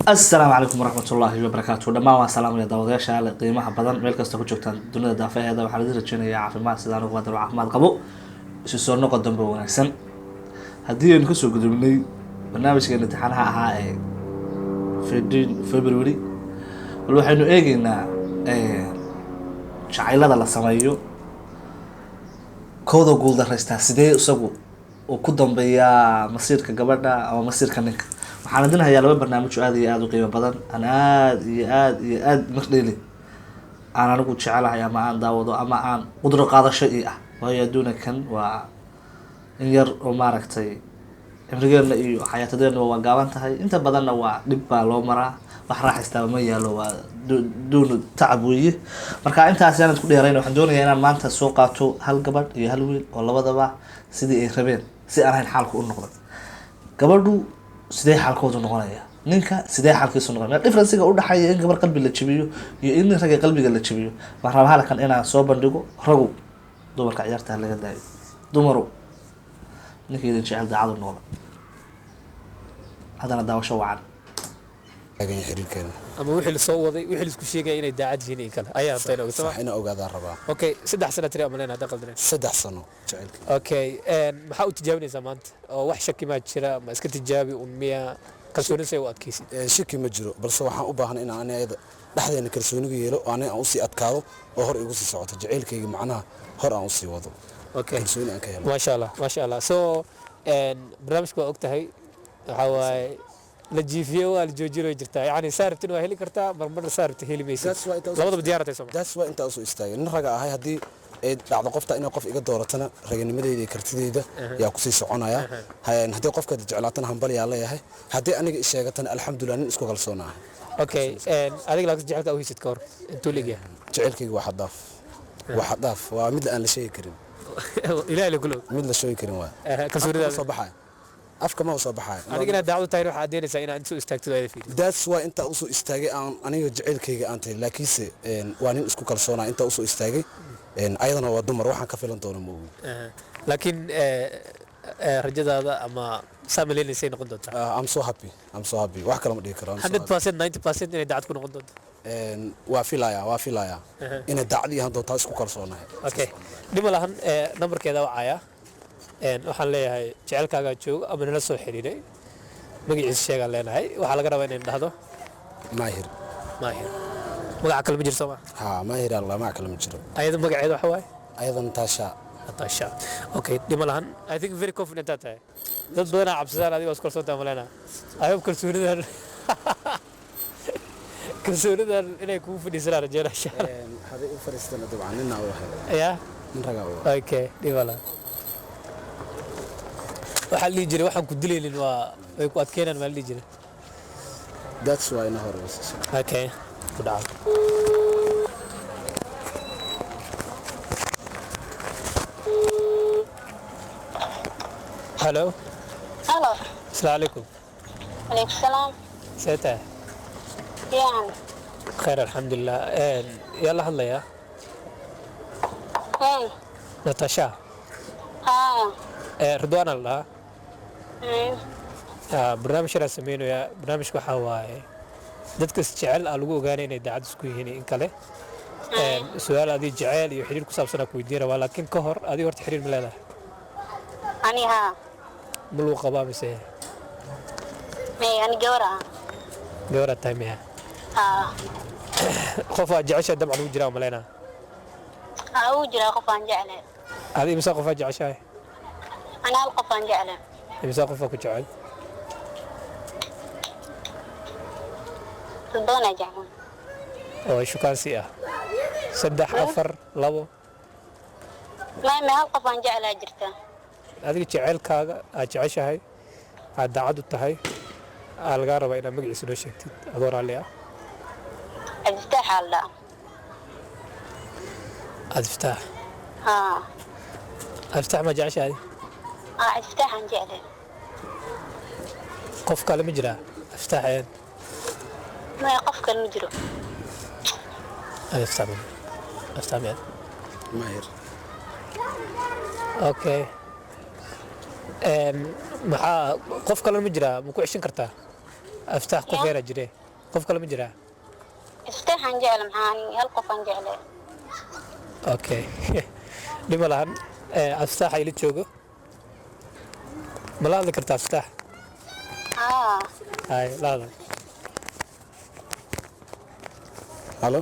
السلام عليكم ورحمة الله وبركاته دمان waa salaamaya daawadayaasha qiimaha badan meel kasta ku joogtaan dunida daafaheeda waxaan idin rajeynayaa caafimaad sidaan ugu wadano caafimaad qabo isu soo noqo dambe wanaagsan haddii aynu kasoo gudubnay barnaamijkeena imtixaanaha ahaa ee February bal waxaynu eegaynaa jacaylada la sameeyo kooda guuldareysta sidee isagu uu ku dambeeyaa masiirka gabadha ama masiirka ninka waxaan idin hayaa laba barnaamij aad iyo aad u qiimo badan aan aad mardeeli aan anigu jecelahay ama aan daawado ama aan qudro qaadasho ii ah waayo adduuna kan waa in yar oo maaragtay cimrigeena iyo xayaatadeena waa gaaban tahay inta badanna waa dhib baa loo maraa wax raaxaysta ma yaalo waa duun tacab weeye marka intaas aan isku dheerayno waxaan doonayaa inaan maanta soo qaato hal gabadh iyo hal wiil oo labadaba sidii ay rabeen si aan ahayn xaalku u noqdo gabadhu sidee xaalkoodu noqonaya ninka sidee xaalkiisu noqonaya difference-ga u dhaxeeya in gabar qalbi la jabiyo iyo in rag qalbiga la jabiyo ma raba halkan inaan soo bandhigo ragu dumarka ciyaarta laga daayo dumaru ninka idin jecel daacadu noqda hadana daawasho wacan agan xiriirkeena ama wixii la soo waday wixii la isku sheegay inay daacad yihiin in kale ayaa tayn og sax ina ogaada rabaa okay 3 sano tiri amalena hadda qaldan 3 sano jaceelka okay maxaa u tijaabinaysaa maanta oo wax shaki ma jira ma iska tijaabi un miya kalsooni say u adkaysi shaki ma jiro balse waxaan u baahan inaan aniga dhaxdeena kalsooniga yeelo oo aan u sii adkaado oo hor igu sii socoto jaceelkayga macnaha hor aan u sii wado okay kalsooni aan ka helo ma sha Allah so barnaamijku waa ogtahay waxa waaye la jiifiyo waa la joojiro jirtaa yani saartin waa heli kartaa marmar saartin heli maysid labadaba diyaartay Soomaaliya that's why inta soo istaagay nin raga ahay hadii ay dhacdo qofta inay qof iga dooratana raganimadeeda iyo kartideyda yaa ku sii soconaya hadii qofka jeclaatana hambal yaa leeyahay hadii aniga sheegatana alxamdulillah nin isku kalsoonahay okay adiga laakiin jecelka u hiisid koor intuu liga jecelkayga waa xadaaf waa mid aan la sheegi karin ilaahay la kulo mid la sheegi karin waa kalsoonida soo baxay afka ma soo baxay adigina daacadu tahay waxa adeynaysa in aad soo istaagto ay fiirin that's why inta u soo istaagay aan aniga jaceelkayga aan tahay laakiinse waa nin isku kalsoonaa inta u soo istaagay ayadana waa dumar waxaan ka filan doona moogu laakiin rajadaada ama saamaleynaysa noqon doonta I'm so happy wax kale ma dhigi karo 100% 90% inay daacad ku noqon doonto waa filaya inay daacad yahan doontaa isku kalsoonahay okay dhima lahan numberkeeda wacaya waxaan leeyahay jecelkaaga joogo ama nala soo xiriiray magaciisa sheegan leenahay waxa laga rabaa inaan dhahdo maahir magaca kale ma jirto ma maahir Allah magaca kale ma jiro ayada magaceeda waxa waaye ayadan Tasha okay dhima lahan I think very confident that dad badan cabsadaan adiga isku kalsoontaa malena ayub kalsoonidan inay kugu fadhiisana rajeynaysa hadii u fariistana dabcan ninna waxa nin raga okay dhima lahan waxa la jiray waxaan ku dileelin waa way ku adkeenan ma la jiray that's why na hor okay ku dhaw hello السلام عليكم عليكم السلام سيتا يعني خير الحمد لله يلا هلا يا هاي ناتاشا رضوان الله barnaamij la sameeyo barnaamijku waxa waaye dadka jecel lagu ogaanay inay daacad isku yihiin in kale su'aal adii jecel iyo xiriir ku saabsan ku weydiinaa waa laakiin ka hor adii horta xiriir ma leedahay ani ha mulu qabaa mise ani gawara taamiya qof aad jeceshahay dabcan uu jiraa maleena uu jiraa qof aan jecelahay adii mise qof aad jeceshahay ana hal qof aan jecelahay mise qof ku jecel doona jecel oo shukaansi ah 3 4 2 ma hal qof aan jecelahay jirta adiga jecelkaaga aad jeceshahay aad daacad u tahay laga rabaa inaad magaciisa noo sheegtid adoo raalli ah Abdiftaax Allah Abdiftaax ها Abdiftaax ma jeceshahay Abdiftaax aan jecelahay qof kale ma jira Abdiftaax ma qof kale ma jiro Abdiftaax maahir okay maxaa qof kale ma jira ma ku cishin kartaa aftaax qof yara jire qof kale ma jiraa iftaaxan jecel maxaani hal qofan jeclay okay dhima lahan aftaax ay la joogo ma la hadli kartaa aftaax hay la hadal halo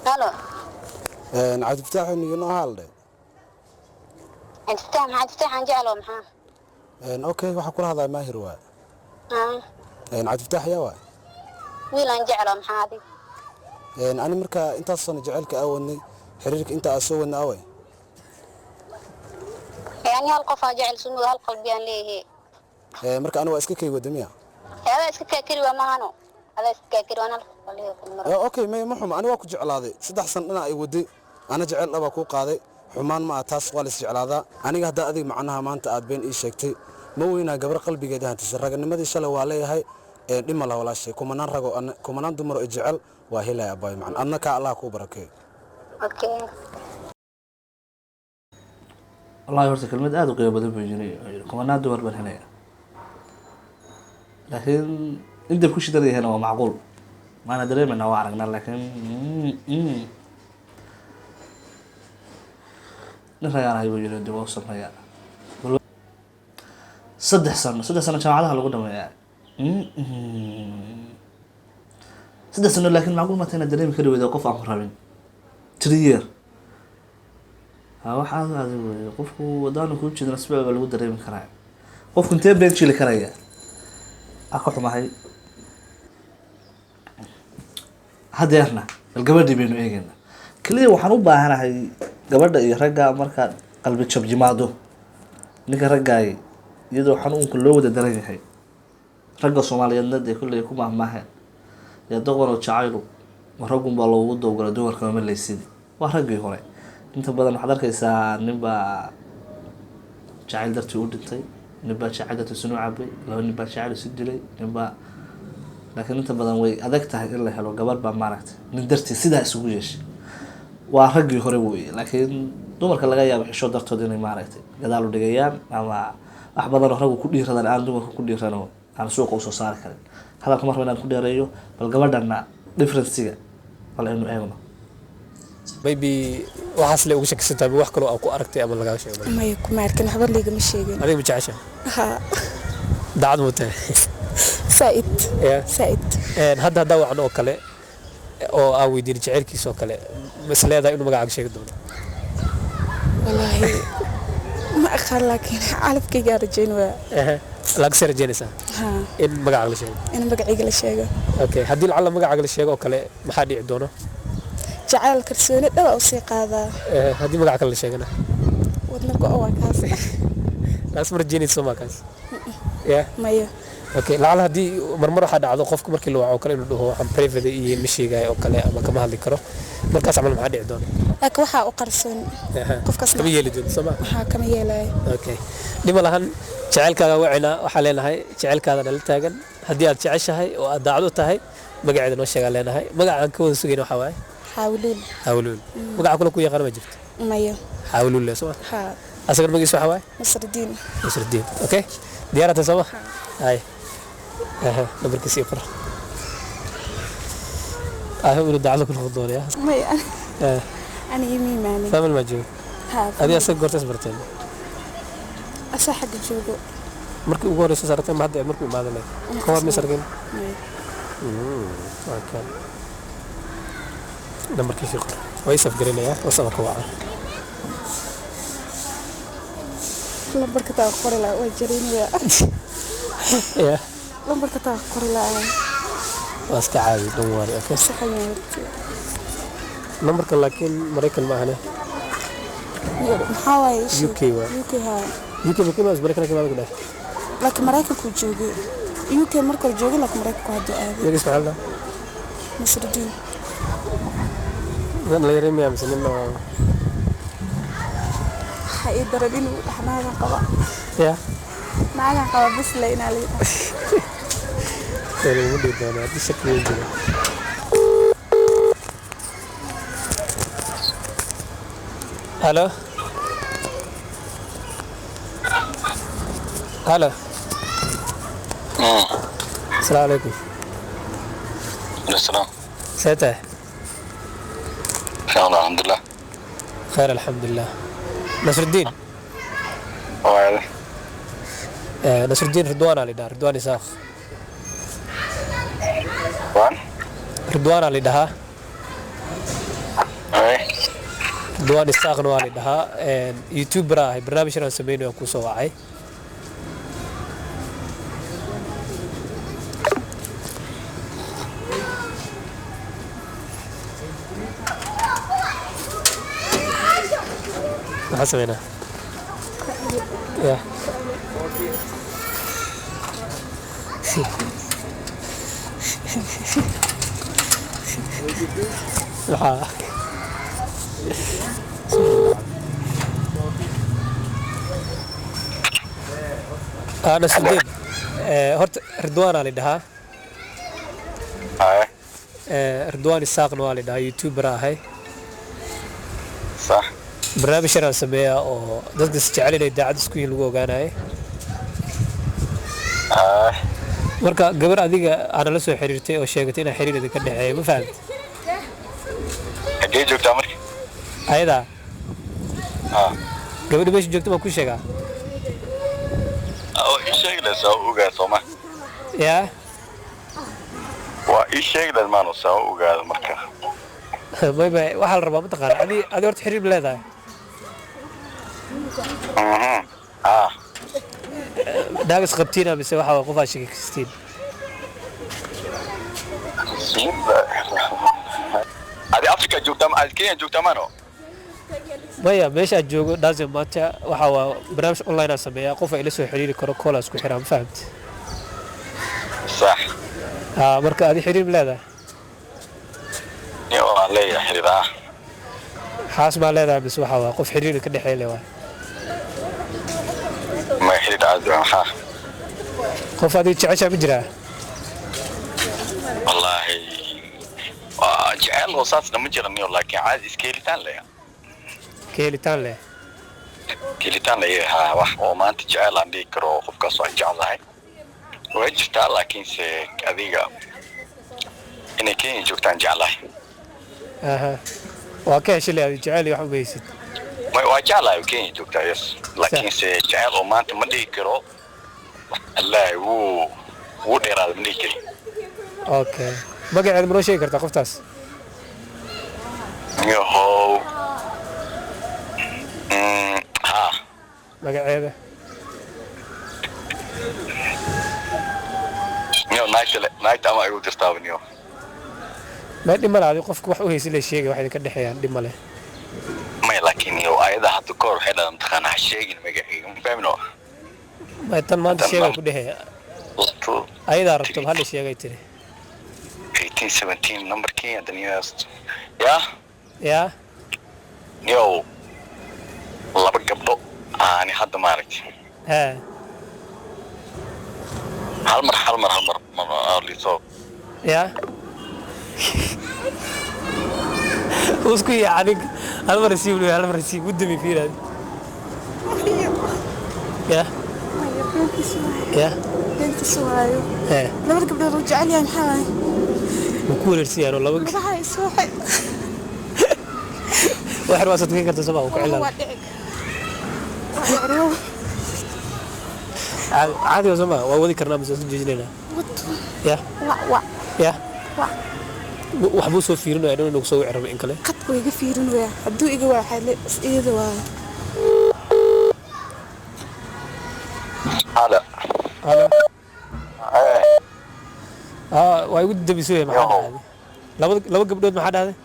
halo cabdifataax niyo noo haalde iftaaxan jeclo maxaa okay waxaa kula hadlaya maahir waa cabdifataax yaa waa wiilan jeclo maxaa adig ani markaa intaas sano jaceylka aa wadnay xiriirka inta aa soo wadna away yani hal qofaa jecel sumuda hal qalbiyaan leeyahay marka aniga waa iska kay wada miya adaa iska kaakiri waa mahano adaa iska kaakiri waan hal qof leeyahay okay may ma xumo ani waa ku jeclaaday 3 san dhana ay waday ana jecel dhaba ku qaaday xumaan ma taas waa la is jeclaadaa aniga hadda adig macnaha maanta aad been ii sheegtay ma weynaa gabar qalbigeeda hantiisa raganimadii shalay waa leeyahay dhima la walaashay kumanaan rago kumanaan dumar oo jecel waa helay abay macna adna ka Allah ku barakeeyo okay والله horta kelmad aad u qiimo badan buu yiri kumanaan dumar baan helaya laakiin inta ku shidanayna waa macquul maana dareemayna waa aragnaa laakiin nafayaan ay buu yiri dib u sameeya 3 sano jaamacadaha lagu dhameeyaa 3 sano laakiin macquul ma tahay dareemi kari wada qof aan ku rabin 3 year waxaa adigu qofku wadaan ku jidna sabab lagu dareemi karaa qofku intee been jili karaya aka xumahay hadeerna bal gabadhii baynu eegayna kaliya waxaan u baahanahay gabadha iyo ragga marka qalbi jab jimaado ninka raggaay iyadoo xanuunka loo wada daran yahay ragga Soomaaliyeedna ee kulay ku mahmaahay ee doqor oo jacayl raggun baa loogu dowgalay dumarka ma leeysid waa raggii hore inta badan waxaad arkaysaa ninba jacayl dartii u dhintay ninba jacayl dartii sunu cabay laba ninba jacayl isu dilay ninba laakiin inta badan way adag tahay in la helo gabar baa maaragtay nin dartii sidaa isugu yeeshay waa raggii hore weeye laakiin dumarka laga yaabo xisho dartood inay maaragtay gadaal u dhigayaan ama wax badan oo raggu ku dhiiradaan aan dumarka ku dhiirano aan suuqa u soo saari karin hadalka mar inaan ku dheereeyo bal gabadhana difference-ga bal aynu eegno maybe waxaas le ugu shakisantahay wax kale oo ku aragtay ama laga sheegay maya kuma arkin habar liiga ma sheegin adiga ma jecesha ha daacad mu tahay saaid hadda waxaan oo kale oo aa weydiin jecelkiisa oo kale masleeda inuu magacaaga sheegi doono wallahi ma aqaan laakiin calafkayga rajayn waa laga soo rajaynaysaa in magacaaga la sheego in magacayga la sheego okay haddii lacala magacaaga la sheego oo kale maxaa dhici doona jacayl kalsooni dhawa u sii qaadaa haddii magaca kale la sheegana wadna go waa kaas laas mar rajaynayso ma kaas ya maya okay lacala haddii marmar waxaa dhacdo qofka markii la waco kale inuu dhaho waxaan private iyo ma sheegay oo kale ama kama hadli karo markaas amal maxaa dhici doona laakiin waxaa u qarsoon qofkaas kama yeeli doon soo ma waxaa kama yeelay okay dhima lahan jacaylkaaga wacina waxaa leenahay jacaylkaada nala taagan haddii aad jeceshahay oo aad daacad u tahay magaceeda noo sheegaa leenahay magacaan ka wada sugayna waxaa waaye حاولون magaca kula ku yaqaan ma jirto maya حاولون le soo ha asaga magiisu waxa waay Nasruddin okay diyaarada soo hay nabarkiisa qor inuu dacdo ku noqon doono maya ani imi maani famil ma joogo adiga asaga goortas barteen asa xagga joogo markii ugu horeysa saartay ma hadda markii imaadeen koob ma sargeen okay nabarkiisa qor way saf garinaya oo sabab ka wacan lambarka taa qori la way jarinaya ya lambarka taa qori la waska caadi don't worry okay saxayay lambarka laakiin Mareykan ma ahane maxaa waaye UK waa UK ma kuma Mareykan kama gudbay laakiin Mareykan ku joogo UK markuu joogo laakiin Mareykan ku hado aad yaga ismaalna Nasruddin la yareemay amsanina hay daradin xanaada qaba ya maaga qaba bas leena li tani muddo doona di shakil jiro halo السلام عليكم. السلام. سيته. إن شاء الله الحمد لله. خير الحمد لله. نصر الدين. وعلى. نصر الدين رضوان علي ده رضوان إساق. وان. رضوان علي ده. أي. رضوان إساق نوالي ده. يوتيوب راه برنامج أنا سمينه يكون سواعي. حسبنا يا أنا سديد هرت رضوان علي ده أي. رضوان الساقن علي ده يوتيوبر هاي صح. برنامج أنا سميه أو dadka isjecel inay daacad isku yihiin lagu ogaanayo marka gabar adiga aan la soo xiriirtay oo sheegatay inay xiriir idinka dhaxeeyo ma fahamtay xagee joogtaa markii ayada gabadha meesha joogta ma ku sheegaa ii sheegleed saa u ogaad sooma yaa waa ii sheegleed maanu saa u ogaado marka mayba waxaa la rabaa mataqaana adi horta xiriir ma leedahay naagas qabtiina mise waxa waa qofaa sheegaystiin adi afrika joogtaa adi kenya joogtaa maano maya meesha aad joogo daase maanta waxa waa barnaamij online aan sameeyaa qof ay la soo xiriiri karo koolaas ku xiraa ma fahamti sax marka adi xiriir ma leedahay waan leeyahay xiriir xaas maa leedahay mise waxa waa qof xiriir ka dhexeeya le waay ma xiriir aad maxaa qof adiga jeceshaa ma jiraa wallaahi waa jecel oo saasna ma jiraniyo laakiin caadi iska helitaan leh ka helitaan leh helitaan leh haa wax oo maanta jecel aan dhihi karo qofkaas waan jeclahay way jirtaa laakiinse adiga inay kenya joogtaan jeclahay waa ka heshay le adi jecel iyo wax uma haysid waa jeclahay kenya joogtaa yes laakiinse jecel oo maanta ma dhihi karo wallaahi wuu dheeraada ma dhihi kari okay magaceeda ma noo sheegi kartaa qoftaas yahow magaceeda naagta ama igu dirtaaba niyo ma dhib male adi qofka wax u haysa la sheegay wax idinka dhexeeyaan dhib male may laakiin iyo ayada hadda ka hor waxay dhalan taqaana ha sheegin magacayga ma fahmino may tan maanta sheegay ku dhexeeya ayadaa rabto hal sheegay tiri 1817 numberkii hadaniyaas yaa niyow laba gabdho aani hadda maaragtay hal mar liso yaa usku ya adig hal mar rasiib u dami fiirad yaa بنتي سوايو لما قبل رجع لي محاي وكل رسيان والله وقت هاي سوحي واحد واسط كي كنت سبا وكعلا عادي يا زلمه وودي كرنا بس جيجنا يا يا waxbuu soo fiirinayaa inuu nagu soo wicrabo in kale qad way iga fiirinayaa hadduu iga waaxay iyada waa هلا waa igu dabisooyay maxaa dhahday laba gabdhood maxaa dhahday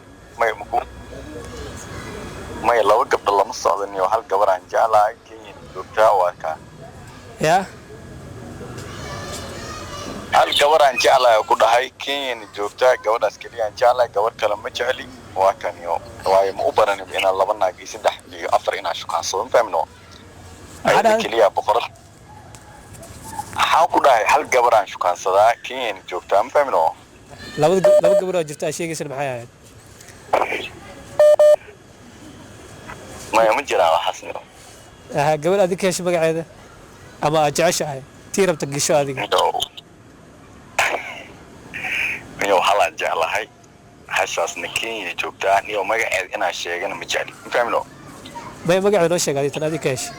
may laba gabdho lama socdan iyo hal gabar aan jeclahay kenya joogtaa waa kaa yaa hal gabar aan jeclahay ku dhahay kenya joogtaa gabadhaas kaliya aan jeclahay gabar kale ma jecli waa kan iyo waayo ma u baranin inaan laba naag iyo saddex iyo afar inaan shukaansado ma fahmino ayada kaliya boqorad waxaan ku dhahay hal gabar aan shukaansadaa kenya joogtaa ma fahmino laba gabar oo jirta sheegaysan maxay ahayd ma jiraan waxaasnimo gabar adiga ka heshay magaceeda ama aad jeceshahay tii rabta gisho adiga halaan jeclahay hashaasna Kenya joogtaa niyo magaceed inaan sheegana ma jecli fahmino bay magaceed noo sheegay tan adiga kaashay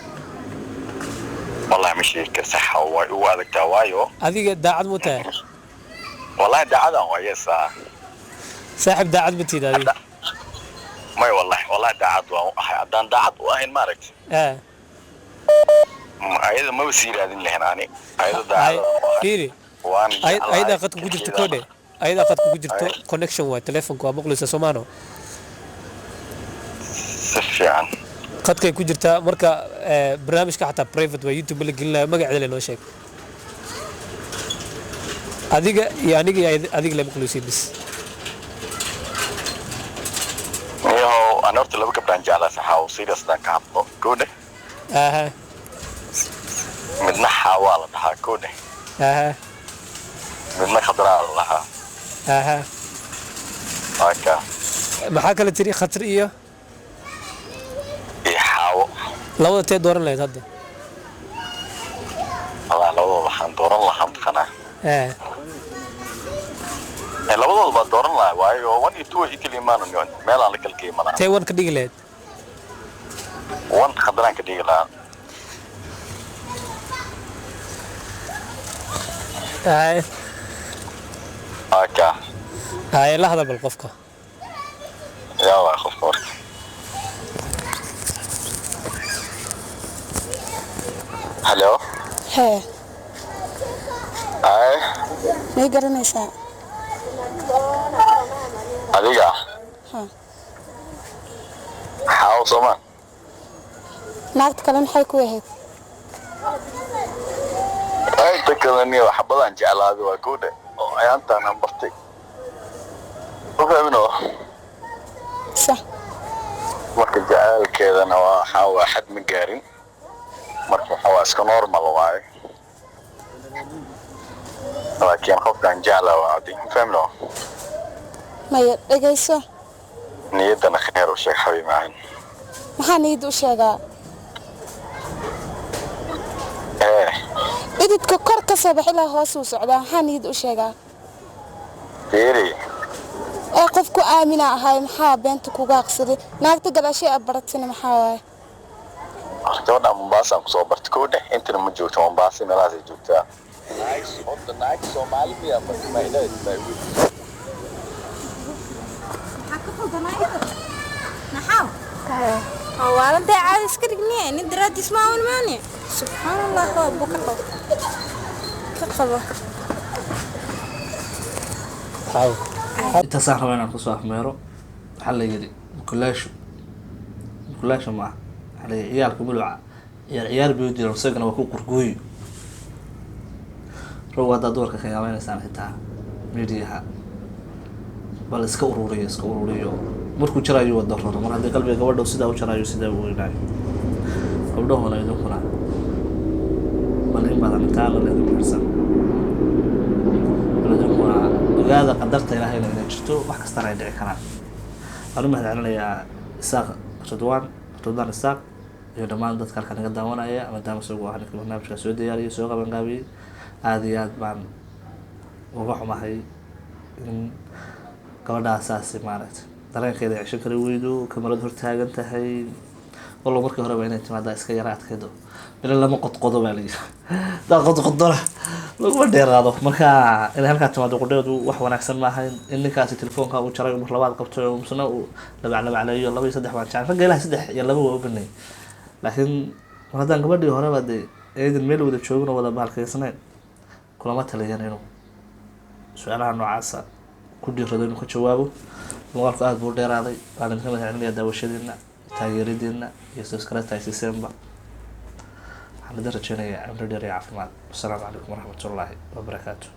والله مش كسح وادك توايو adiga daacad mu tahay والله دعاده ويسا saaxib daacad ma tiid adiga ما والله دعاد وحدان دعاد وين مارك ايضا ما بصير هذه اللي هنا اني ايضا دعاد فيري ايضا قد كجرت كودي ايضا قد كجرت كونكشن waa telefonka waa maqlaysa Soomaano سفيان qadkay ku jirtaa marka barnaamijka xataa private waa YouTube la gelinayo magaceeda loo sheeg adiga iyo aniga adiga la maqlaysiin bis أنا قلت لك برانج على سحاو سيريس دان كابو كوده مدنا حوالة تها كوده مدنا خضراء لها هكا maxaa kale tiri khatar iyo يحاو labada tee dooran lahayd hadda والله لو waxaan dooran lahaa qana labadooda baa dooran lahaa waayo 1 iyo 2 ay kaliya maanu niyoon meel aan la kalkay mana tee wan ka dhigi lahayd 1 khadran ka dhigi lahaa هكا هاي لحظة بالقفكة يلا خف ورك هلو hee هاي may garanaysaa adiga ha حاو سومان naagta kale maxay ku ahayd انت كذا وحبضان جعل هذا وكوده انت انا برتي وفهمناه sax marka jacaalkeedana waa xad ma gaarin marka waa iska normal waaye laakiin qofkan jecla waa adi fahmno maya dhegayso niyadana khayr u sheeg xabiib maahan maxaa niyad u sheegaa ididka kor ka soo bax ilaa hoos u socdaa maxaa niyad u sheegaa fiiri ee qofku aamina ahay maxaa beenta kuga aqsaday naagta gadaashay aad baratayna maxaa waaye gabadha Mombasa ku soo bartay koodhe intana ma joogto Mombasa meelahaas ay joogtaa naag Soomaali miya ma ilaahay والله ده عايز كرجني إن درات يسمعوا الماني سبحان الله هو بكرة كقبة حاول intaasaan rabaa inaan kusoo afmeero waxaa la yidhi mukulaashu maaha waxaa la yidhi ciyaalka muluca ciyaar bay u jiraan isagana waa ku qurgooyi row haddaad dumarka ka yaabaynaysaan xitaa midiyaha bal iska ururiyo markuu jarayo wada raro mar haddii qalbiga gabadha sidaa u jarayo sidaa u weynaayo gabdhahuna idinkuna bal in badan intaana laga meersan idinkuna ogaada qadarta ilaahayna inay jirto wax kastana ay dhici karaan waxaan u mahadcelinayaa isaaq ridwaan isaaq iyo dhammaan dadka halka naga daawanaya maadaama isagoo ah ninka barnaamijka soo diyaariyay soo qabanqaabiyey aada iyo aad baan uga xumahay in gabadhaasaasi maaragtay dareenkeeda ay cisho kala weydo kamarad hortaagan tahay wallow markii horeba inay timaadaa iska yara adkaydo bila lama qodqodo baa layidhi hadaa qodqodona laguma dheeraado marka inay halkaa timaado qudheedu wax wanaagsan maaha in ninkaasi telefoonka uu jaray mar labaad qabto misna uu labacleeyo 2 iyo 3 baan jecel ragga ilaha 3 iyo 2 waa u banay laakiin mar haddaan gabadhii horeba dee eedan meel wada joogin oo wada bahalkaysanayn kulama taliyan inuu su-aalaha noocaasa ku dhiirado inuu ka jawaabo muuqaalku aada buu dheeraaday waan idinka mahadcelinayaa daawashadiina taageeridiina iyo subscribe siiseenba waxaan idin rajeynayaa cimri dheer iyo caafimaad wasalaamu calaykum waraxmatullaahi wabarakaatu